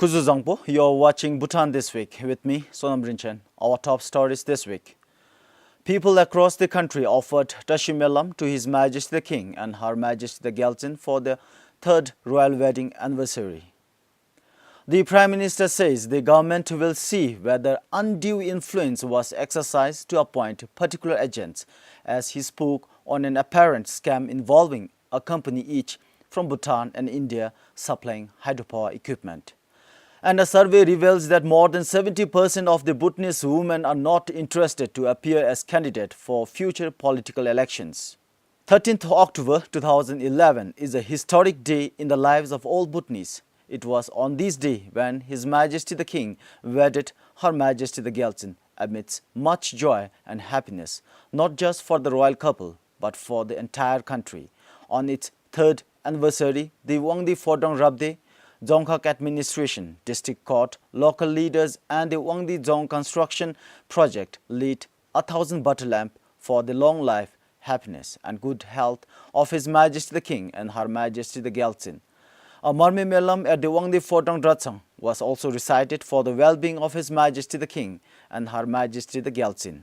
Kuzuzangpo, you're watching Bhutan This Week with me, Sonam Rinchen. Our top stories this week. People across the country offered Tashimelam to His Majesty the King and Her Majesty the Gyaltsen for their third royal wedding anniversary. The Prime Minister says the government will see whether undue influence was exercised to appoint particular agents, as he spoke on an apparent scam involving a company each from Bhutan and India supplying hydropower equipment. And a survey reveals that more than 70% of the Bhutanese women are not interested to appear as candidate for future political elections. 13th October 2011 is a historic day in the lives of all Bhutanese. It was on this day when His Majesty the King wedded Her Majesty the Gyaltsen amidst much joy and happiness, not just for the royal couple, but for the entire country. On its third anniversary, the Wangdi Fodong Rabde Dzongkhak administration, district court, local leaders and the Wangdi Dzong construction project lit 1,000 butter lamp for the long life, happiness and good health of His Majesty the King and Her Majesty the Gyaltsen. A Marmi Melam at the Wangdi Fodong Dratsang was also recited for the well-being of His Majesty the King and Her Majesty the Gyaltsen.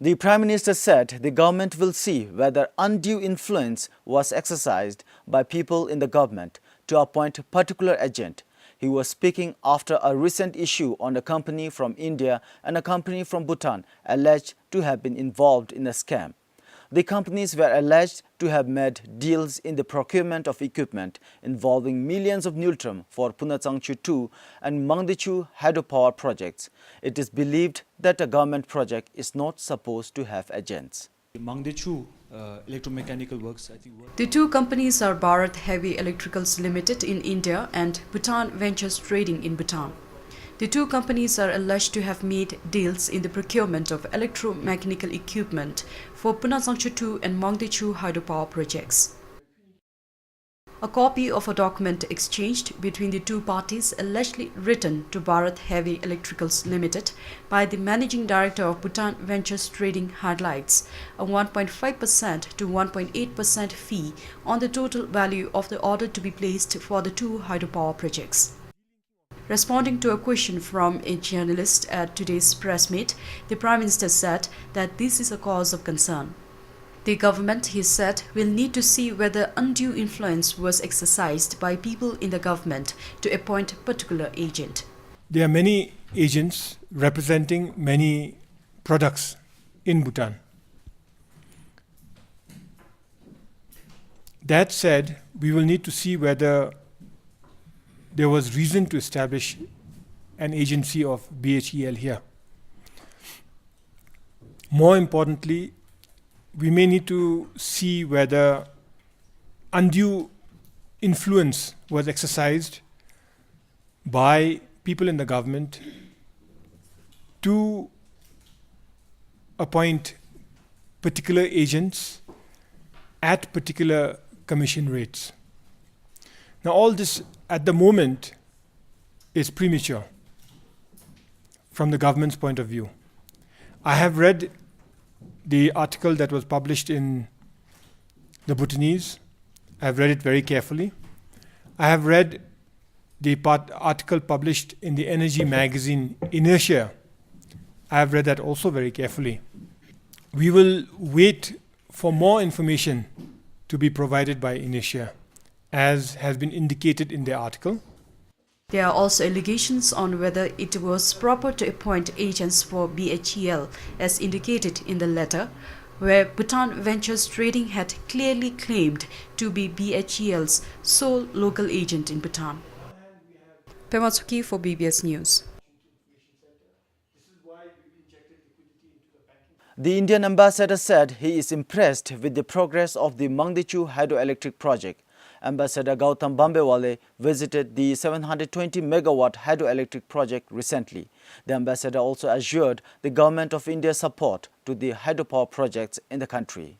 The Prime Minister said the government will see whether undue influence was exercised by people in the government to appoint a particular agent. He was speaking after a recent issue on a company from India and a company from Bhutan alleged to have been involved in a scam. The companies were alleged to have made deals in the procurement of equipment involving millions of Nultram for Punachangchu 2 and Mangdechu hydropower projects. It is believed that a government project is not supposed to have agents. Mangdechu electromechanical works, I think. The two companies are Bharat Heavy Electricals Limited in India and Bhutan Ventures Trading in Bhutan. The two companies are alleged to have made deals in the procurement of electromechanical equipment for Punachangchu 2 and Mangdechu hydropower projects. A copy of a document exchanged between the two parties allegedly written to Bharat Heavy Electricals Limited by the Managing Director of Bhutan Ventures Trading highlights a 1.5% to 1.8% fee on the total value of the order to be placed for the two hydropower projects. Responding to a question from a journalist at today's press meet, the Prime Minister said that this is a cause of concern. The government, he said, will need to see whether undue influence was exercised by people in the government to appoint a particular agent. There are many agents representing many products in Bhutan. That said, we will need to see whether there was reason to establish an agency of BHEL here. More importantly, we may need to see whether undue influence was exercised by people in the government to appoint particular agents at particular commission rates. Now, all this at the moment is premature from the government's point of view. I have read the article that was published in the Bhutanese. I have read it very carefully. I have read the article published in the energy magazine Inertia. I have read that also very carefully. We will wait for more information to be provided by Inertia, as has been indicated in the article. There are also allegations on whether it was proper to appoint agents for BHEL, as indicated in the letter, where Bhutan Ventures Trading had clearly claimed to be BHEL's sole local agent in Bhutan. Pematsuki for BBS News. The Indian ambassador said he is impressed with the progress of the Mangdechu hydroelectric project. Ambassador Gautam Bambewale visited the 720 megawatt hydroelectric project recently. The ambassador also assured the government of India's support to the hydropower projects in the country.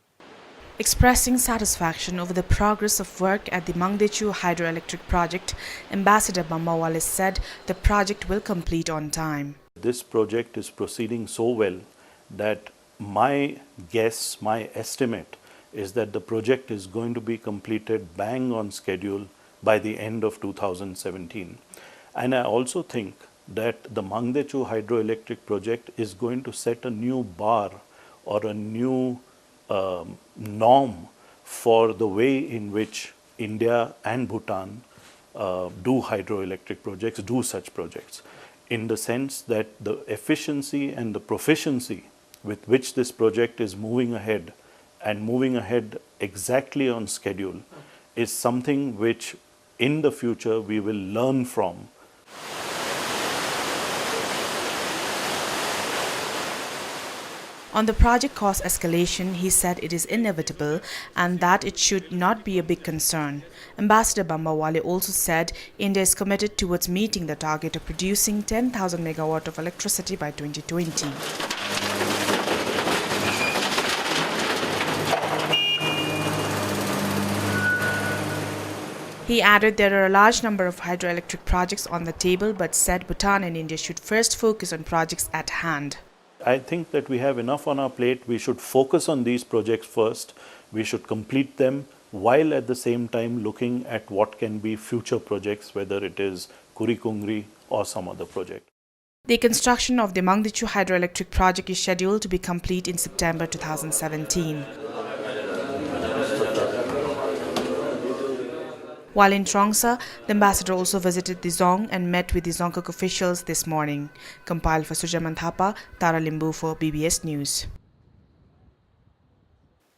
Expressing satisfaction over the progress of work at the Mangdechu hydroelectric project, Ambassador Bambawale said the project will complete on time. This project is proceeding so well that my guess, my estimate is that the project is going to be completed bang on schedule by the end of 2017. And I also think that the Mangdechu hydroelectric project is going to set a new bar or a new norm for the way in which India and Bhutan do hydroelectric projects, do such projects, in the sense that the efficiency and the proficiency with which this project is moving ahead and moving ahead exactly on schedule is something which in the future we will learn from. On the project cost escalation, he said it is inevitable and that it should not be a big concern. Ambassador Bambawale also said India is committed towards meeting the target of producing 10,000 megawatt of electricity by 2020. He added there are a large number of hydroelectric projects on the table but said Bhutan and India should first focus on projects at hand. I think that we have enough on our plate. We should focus on these projects first. We should complete them while at the same time looking at what can be future projects, whether it is Kurikungri or some other project. The construction of the Mangdechu hydroelectric project is scheduled to be complete in September 2017. While in Trongsa, the ambassador also visited the Dzong and met with the Dzongkhag officials this morning. Compiled for Sujaman Thapa, Tara Limbu for BBS News.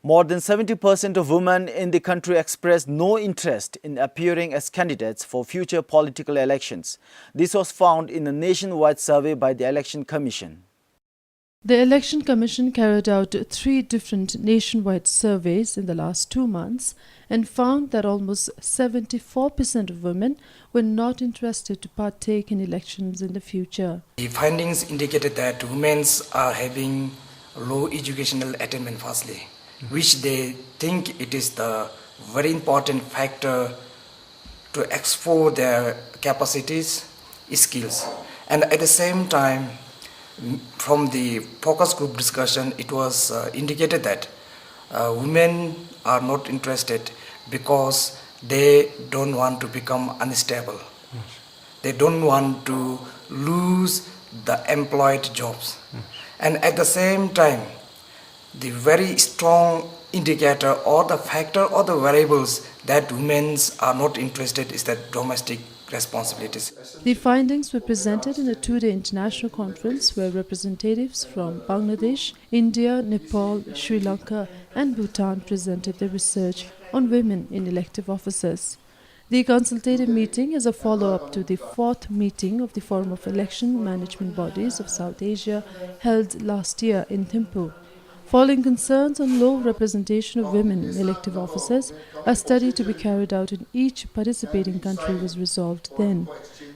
More than 70% of women in the country expressed no interest in appearing as candidates for future political elections. This was found in a nationwide survey by the Election Commission. The Election Commission carried out 3 different nationwide surveys in the last 2 months and found that almost 74% of women were not interested to partake in elections in the future. The findings indicated that women are having low educational attainment firstly, which they think it is the very important factor to explore their capacities, skills. And at the same time, from the focus group discussion, it was indicated that women are not interested because they don't want to become unstable. They don't want to lose the employed jobs. And at the same time, the very strong indicator or the factor or the variables that women are not interested is that domestic responsibilities. The findings were presented in a 2-day international conference where representatives from Bangladesh, India, Nepal, Sri Lanka and Bhutan presented their research on women in elective offices. The consultative meeting is a follow-up to the 4th meeting of the Forum of Election Management Bodies of South Asia held last year in Thimphu. Following concerns on low representation of women in elective offices, a study to be carried out in each participating country was resolved then.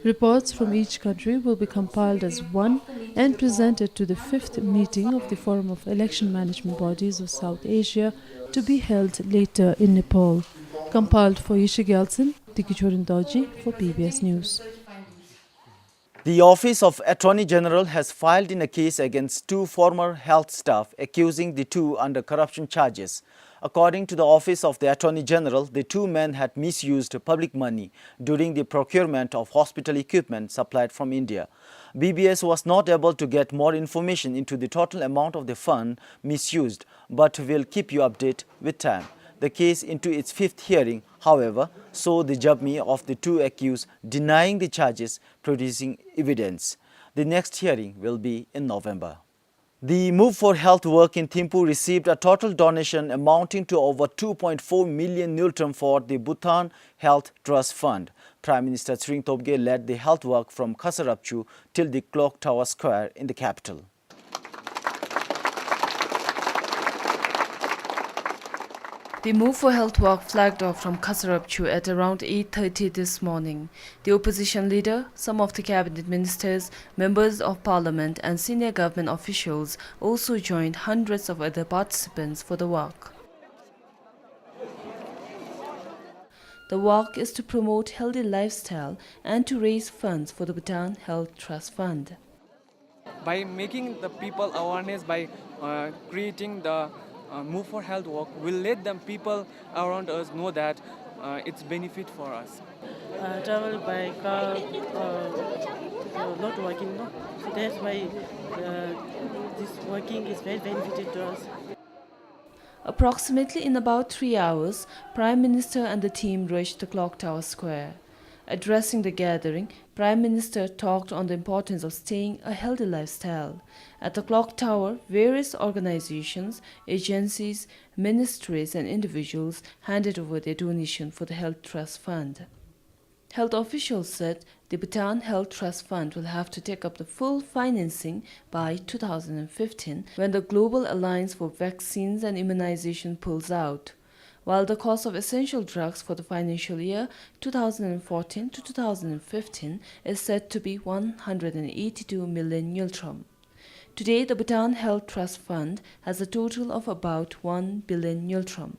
Reports from each country will be compiled as one and presented to the 5th meeting of the Forum of Election Management Bodies of South Asia to be held later in Nepal. Compiled for Yishig Yeltsin, Dikichorin Doji for PBS News. The Office of Attorney General has filed in a case against 2 former health staff, accusing the 2 under corruption charges. According to the Office of the Attorney General, the 2 men had misused public money during the procurement of hospital equipment supplied from India. BBS was not able to get more information into the total amount of the fund misused, but will keep you updated with time. The case into its 5th hearing, however, saw the judgment of the 2 accused denying the charges, producing evidence. The next hearing will be in November. The Move for Health work in Thimphu received a total donation amounting to over 2.4 million Niltram for the Bhutan Health Trust Fund. Prime Minister Tsering Tobgay led the health work from Khasarapchu till the Clock Tower Square in the capital. The Move for Health walk flagged off from Khasarapchu at around 8:30 this morning. The opposition leader, some of the cabinet ministers, members of parliament and senior government officials also joined hundreds of other participants for the walk. The walk is to promote healthy lifestyle and to raise funds for the Bhutan Health Trust Fund. By making the people awareness, by creating the Move for Health walk, will let them people around us know that it's benefit for us. Travel by car not working, no? So that's why this working is very beneficial to us. Approximately in about 3 hours, Prime Minister and the team reached the Clock Tower Square. Addressing the gathering, Prime Minister talked on the importance of staying a healthy lifestyle. At the Clock Tower, various organizations, agencies, ministries and individuals handed over their donation for the Health Trust Fund. Health officials said the Bhutan Health Trust Fund will have to take up the full financing by 2015 when the Global Alliance for Vaccines and Immunization pulls out, while the cost of essential drugs for the financial year 2014 to 2015 is said to be 182 million Nyultrom. Today, the Bhutan Health Trust Fund has a total of about 1 billion Nyultrom.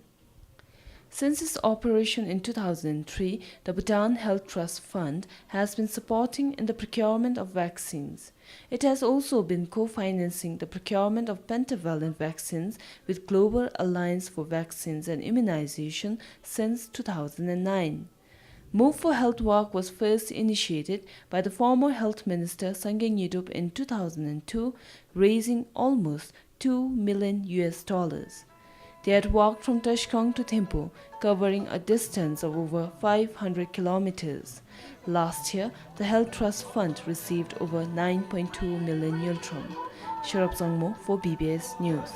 Since its operation in 2003, the Bhutan Health Trust Fund has been supporting in the procurement of vaccines. It has also been co-financing the procurement of pentavalent vaccines with Global Alliance for Vaccines and Immunization since 2009. Move for Health work was first initiated by the former Health Minister Sange Nyudup in 2002, raising almost $2 million. They had walked from Tashkent to Thimphu, covering a distance of over 500 kilometers. Last year, the Health Trust Fund received over 9.2 million Nyultrom. Sharab Sangmo for BBS News.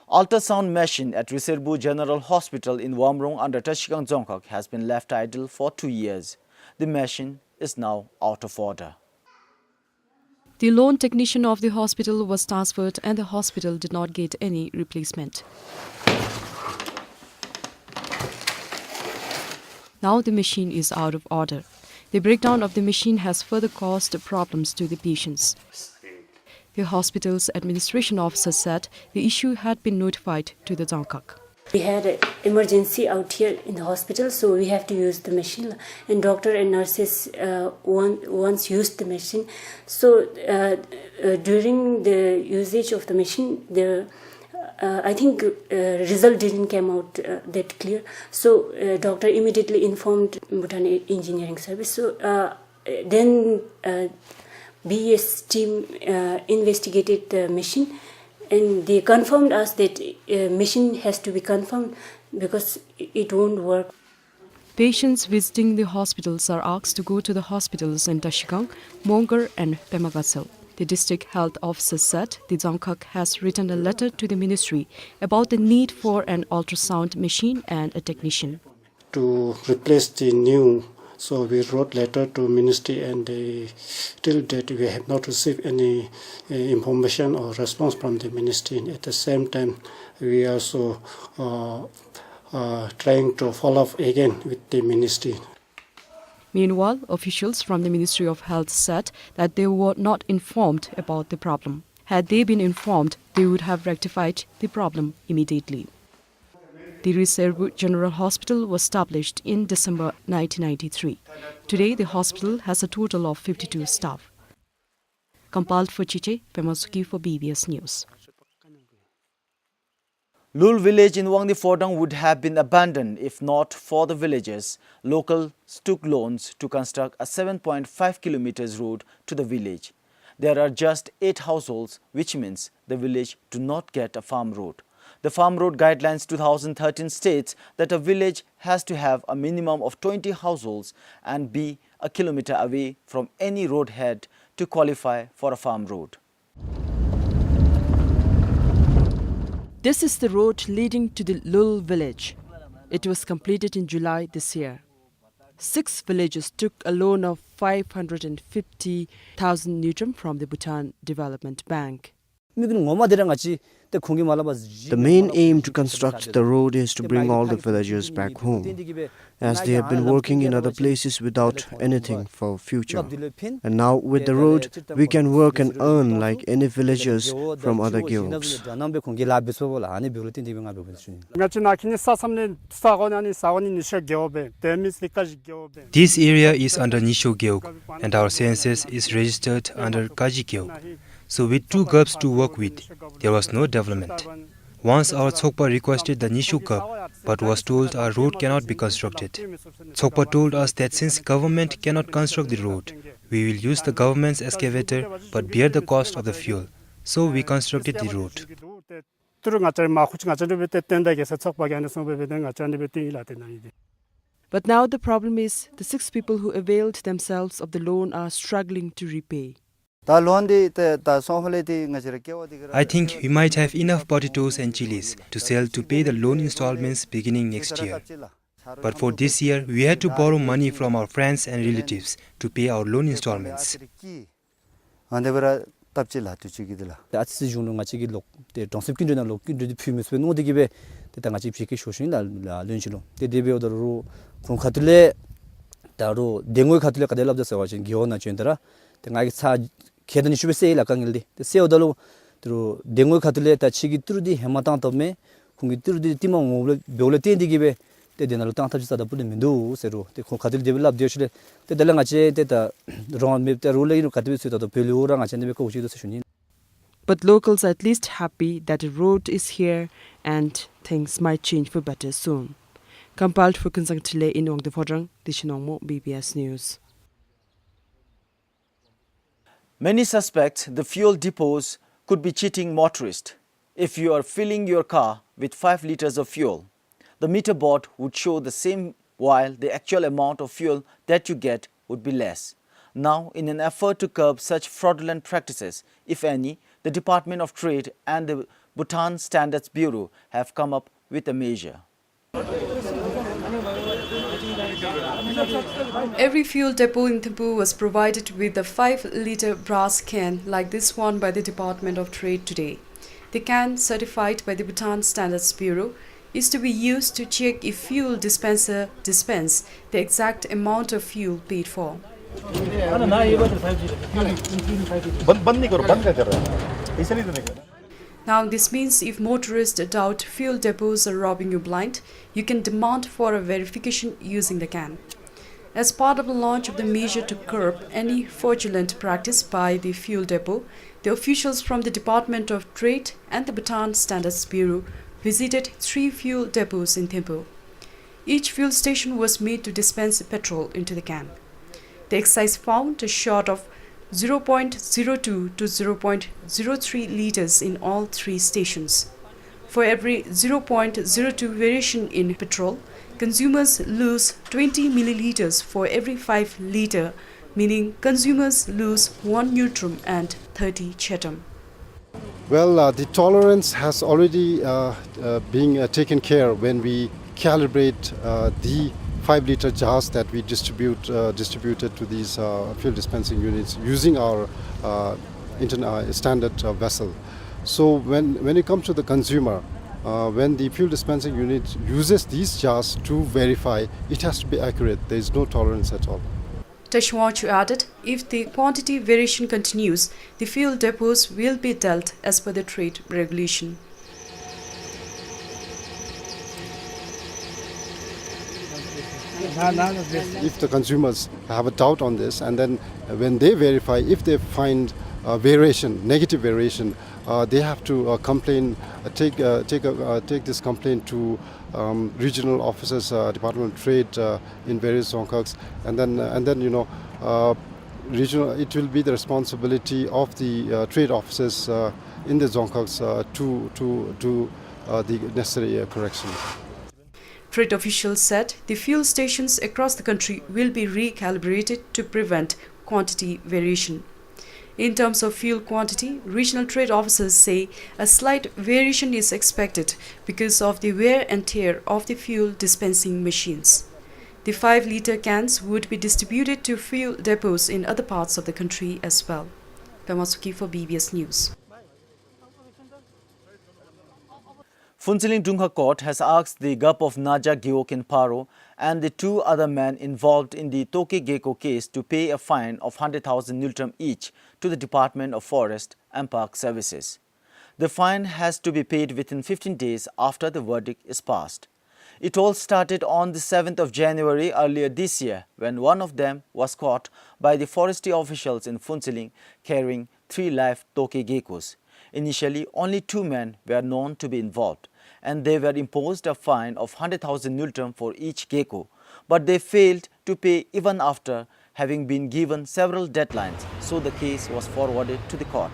Ultrasound machine at Riserbu General Hospital in Wamrong under Tashkent Dzongkhag has been left idle for 2 years. The machine is now out of order. The lone technician of the hospital was transferred and the hospital did not get any replacement. Now the machine is out of order. The breakdown of the machine has further caused problems to the patients. The hospital's administration officer said the issue had been notified to the Dzongkhag. We had an emergency out here in the hospital, so we have to use the machine. And doctor and nurses once used the machine. So during the usage of the machine, I think result didn't come out that clear. So doctor immediately informed Bhutan Engineering Service. So then BES team investigated the machine. And they confirmed us that machine has to be confirmed because it won't work. Patients visiting the hospitals are asked to go to the hospitals in Tashkent, Mongar and Pemagatsel. The district health officer said the Dzongkhag has written a letter to the ministry about the need for an ultrasound machine and a technician. To replace the new, so we wrote letter to ministry and till date we have not received any information or response from the ministry. At the same time, we also trying to follow up again with the ministry. Meanwhile, officials from the Ministry of Health said that they were not informed about the problem. Had they been informed, they would have rectified the problem immediately. The Riserbu General Hospital was established in December 1993. Today, the hospital has a total of 52 staff. Compiled for Chiche, Pemasuki for BBS News. Lul village in Wangdi Fordang would have been abandoned if not for the villagers. Locals took loans to construct a 7.5 kilometers road to the village. There are just 8 households, which means the village do not get a farm road. The Farm Road Guidelines 2013 states that a village has to have a minimum of 20 households and be a kilometer away from any roadhead to qualify for a farm road. This is the road leading to the Lul village. It was completed in July this year. 6 villages took a loan of 550,000 Nyultrom from the Bhutan Development Bank. The main aim to construct the road is to bring all the villagers back home, as they have been working in other places without anything for future. And now with the road, we can work and earn like any villagers from other guilds. This area is under Nisho Gyeok and our census is registered under Kaji Gyeok. So with 2 gulps to work with, there was no development. Once our Tsokpa requested the Nishu Cup, but was told our road cannot be constructed. Tsokpa told us that since government cannot construct the road, we will use the government's excavator but bear the cost of the fuel. So we constructed the road. But now the problem is the 6 people who availed themselves of the loan are struggling to repay. I think we might have enough potatoes and chilies to sell to pay the loan installments beginning next year. But for this year, we had to borrow money from our friends and relatives to pay our loan installments. 계단이 슈베세일 아까길디 세오달로 드로 댕고 카틀레 타치기 뚜르디 헤마탄토메 궁기 뚜르디 티몽 오블 벨레 텐디기베 때데나로 땅타지사다 뿌리면도 세로 때 카틀 데벨롭 되시레 때 달랑아체 때다 론 맵때 롤레이노 카트비스도 벨로랑 아체네베 코시도 세슈니. But locals are at least happy that a road is here and things might change for better soon. Compiled for Kunsangtile in Ong de Fodrang, Dishinongmo, BBS News. Many suspect the fuel depots could be cheating motorists. If you are filling your car with 5 liters of fuel, the meter board would show the same while the actual amount of fuel that you get would be less. Now, in an effort to curb such fraudulent practices, if any, the Department of Trade and the Bhutan Standards Bureau have come up with a measure. Every fuel depot in Thimphu was provided with a 5-liter brass can like this one by the Department of Trade today. The can, certified by the Bhutan Standards Bureau, is to be used to check if fuel dispenser dispense the exact amount of fuel paid for. Now, this means if motorists doubt fuel depots are robbing you blind, you can demand for a verification using the can. As part of the launch of the measure to curb any fraudulent practice by the fuel depot, the officials from the Department of Trade and the Bhutan Standards Bureau visited 3 fuel depots in Thimphu. Each fuel station was made to dispense petrol into the can. The exercise found a short of 0.02 to 0.03 liters in all 3 stations. For every 0.02 variation in petrol, consumers lose 20 milliliters for every 5 liter, meaning consumers lose 1 neutrum and 30 chetam. Well, the tolerance has already been taken care when we calibrate the 5-liter jars that we distributed to these fuel dispensing units using our standard vessel. So when it comes to the consumer, when the fuel dispensing unit uses these jars to verify, it has to be accurate. There is no tolerance at all. Teshwachu added, if the quantity variation continues, the fuel depots will be dealt as per the trade regulation. If the consumers have a doubt on this, and then when they verify, if they find variation, negative variation, they have to complain, take this complaint to regional officers, Department of Trade in various Dzongkhas, and then regional. It will be the responsibility of the trade officers in the Dzongkhas to do the necessary correction. Trade officials said the fuel stations across the country will be recalibrated to prevent quantity variation. In terms of fuel quantity, regional trade officers say a slight variation is expected because of the wear and tear of the fuel dispensing machines. The 5-liter cans would be distributed to fuel depots in other parts of the country as well. Pemasuki for BBS News. Phuntsiling Dungha Court has asked the Gup of Naja Gyokin Paro and the 2 other men involved in the Toke Gecko case to pay a fine of 100,000 nultram each to the Department of Forest and Park Services. The fine has to be paid within 15 days after the verdict is passed. It all started on the 7th of January earlier this year when one of them was caught by the forestry officials in Phuntsiling carrying 3 live Toke geckos. Initially, only 2 men were known to be involved, and they were imposed a fine of 100,000 nultrum for each gecko, but they failed to pay even after having been given several deadlines, so the case was forwarded to the court.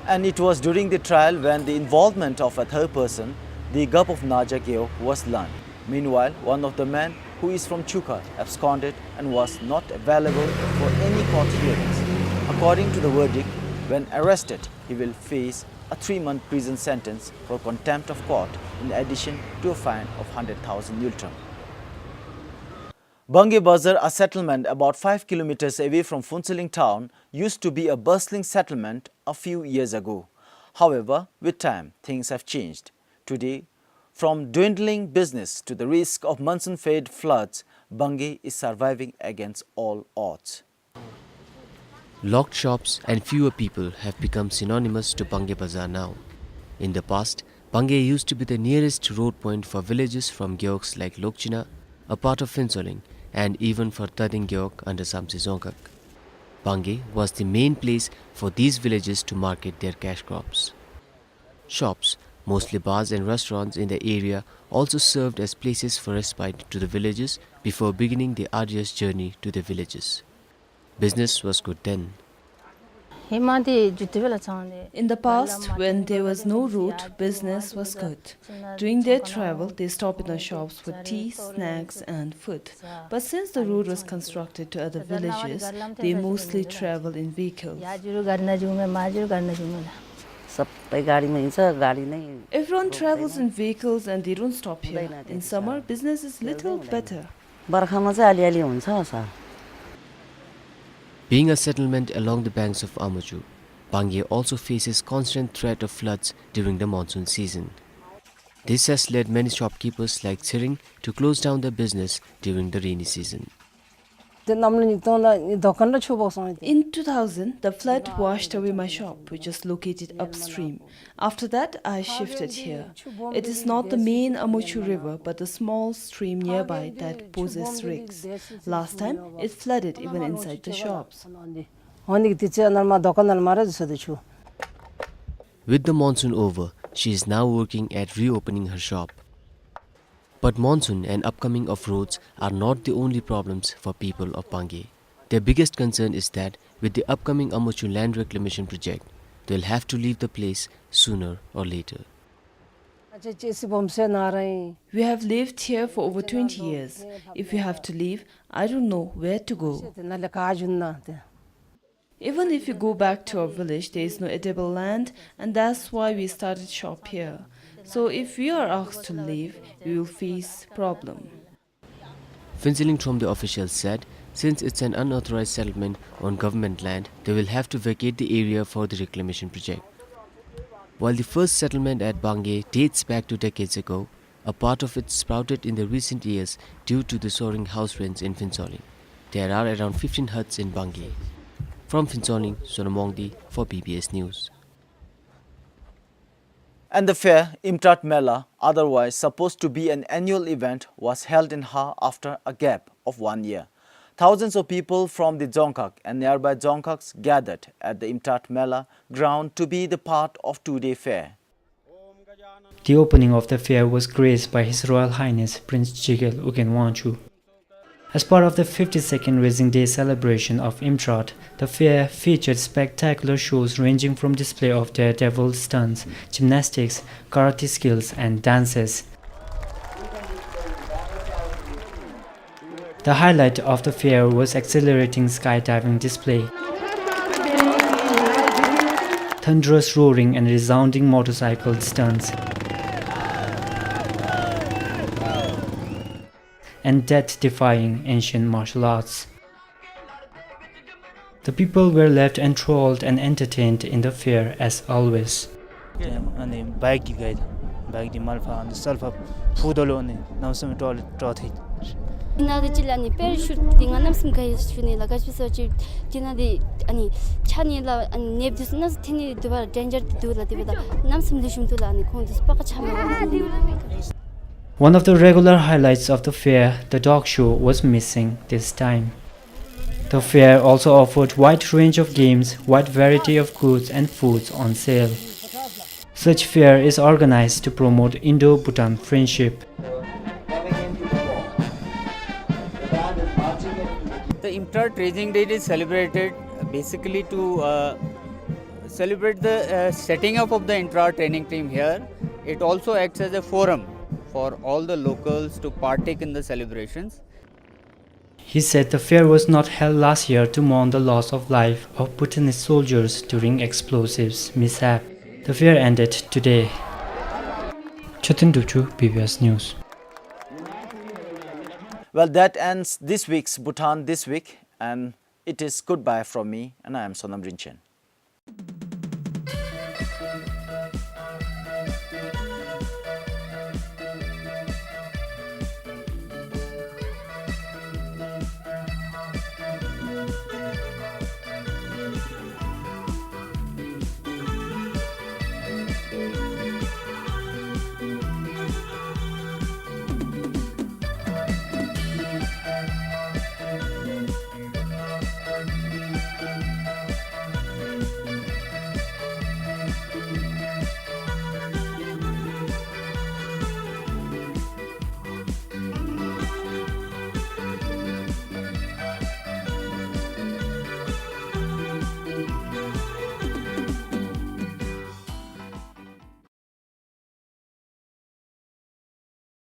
And it was during the trial when the involvement of a third person, the Gup of Naja Geo, was learned. Meanwhile, one of the men, who is from Chuka, absconded and was not available for any court hearings. According to the verdict, when arrested, he will face a 3-month prison sentence for contempt of court in addition to a fine of 100,000 nultrum. Bangi Bazar, a settlement about 5 kilometers away from Phuntsholing town, used to be a bustling settlement a few years ago. However, with time, things have changed. Today, from dwindling business to the risk of monsoon-fed floods, Bangi is surviving against all odds. Locked shops and fewer people have become synonymous to Bangi Bazar now. In the past, Bangi used to be the nearest road point for villages from Gyeoks like Lokchina, a part of Phuntsholing, and even for Tading Gyeok under Samsi Zongkak. Bangi was the main place for these villages to market their cash crops. Shops, mostly bars and restaurants in the area, also served as places for respite to the villagers before beginning the arduous journey to the villages. Business was good then. In the past, when there was no route, business was good. During their travel, they stopped in the shops for tea, snacks and food. But since the road was constructed to other villages, they mostly travel in vehicles. Everyone travels in vehicles and they don't stop here. In summer, business is little better. Being a settlement along the banks of Amuju, Bangi also faces constant threat of floods during the monsoon season. This has led many shopkeepers like Tsiring to close down their business during the rainy season. In 2000, the flood washed away my shop, which is located upstream. After that, I shifted here. It is not the main Amuchu River, but the small stream nearby that poses risks. Last time, it flooded even inside the shops. With the monsoon over, she is now working at reopening her shop. But monsoon and upcoming of roads are not the only problems for people of Bangi. Their biggest concern is that with the upcoming Amuchu land reclamation project, they'll have to leave the place sooner or later. We have lived here for over 20 years. If we have to leave, I don't know where to go. Even if we go back to our village, there is no edible land, and that's why we started shop here. So if we are asked to leave, we will face problem. Phuntsholing from the officials said, since it's an unauthorized settlement on government land, they will have to vacate the area for the reclamation project. While the first settlement at Bangi dates back to decades ago, a part of it sprouted in the recent years due to the soaring house rents in Phuntsholing. There are around 15 huts in Bangi. From Phuntsholing, Sonamongdi for PBS News. And the fair, Imtrat Mela, otherwise supposed to be an annual event, was held in Ha after a gap of 1 year. Thousands of people from the Zongkak and nearby Zongkaks gathered at the Imtrat Mela ground to be the part of two-day fair. The opening of the fair was graced by His Royal Highness Prince Jigel Ugenwanchu. As part of the 52nd Raising Day celebration of Imtrat, the fair featured spectacular shows ranging from display of daredevil stunts, gymnastics, karate skills and dances. The highlight of the fair was exhilarating skydiving display, thunderous roaring and resounding motorcycle stunts, and death-defying ancient martial arts. The people were left enthralled and entertained in the fair as always. One of the regular highlights of the fair, the dog show, was missing this time. The fair also offered wide range of games, wide variety of goods and foods on sale. Such fair is organized to promote Indo-Bhutan friendship. The intra-training day is celebrated basically to celebrate the setting up of the intra-training team here. It also acts as a forum for all the locals to partake in the celebrations. He said the fair was not held last year to mourn the loss of life of Bhutanese soldiers during explosives mishap. The fair ended today. Chatin Duchu, PBS News. Well, that ends this week's Bhutan This Week, and it is goodbye from me, and I am Sonam Rinchen.